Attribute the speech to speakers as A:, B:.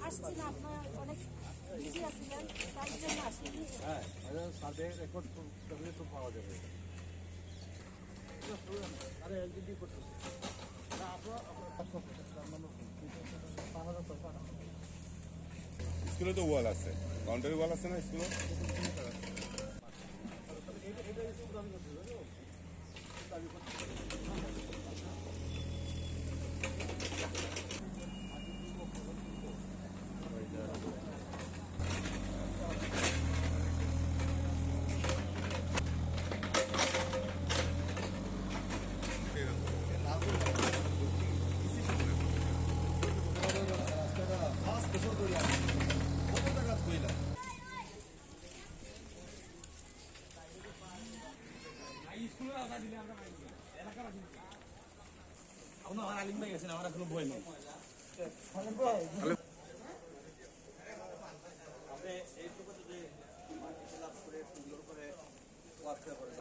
A: আসছি না, আপনার অনেক বিজি আছিলেন, তার জন্য আসিনি।
B: হ্যাঁ, সাথে রেকর্ড করলে তো পাওয়া যাবে। আরে এলজিডি করতেছে
C: স্কুলে তো ওয়াল আছে, বাউন্ডারি ওয়াল আছে না স্কুলে?
D: আমার আলিম ভাই গেছেন, আমার এখনো বই নেই। আপনি এইটুকু যদি মাটি লাভ করে সুন্দর করে ওয়ার্ক করে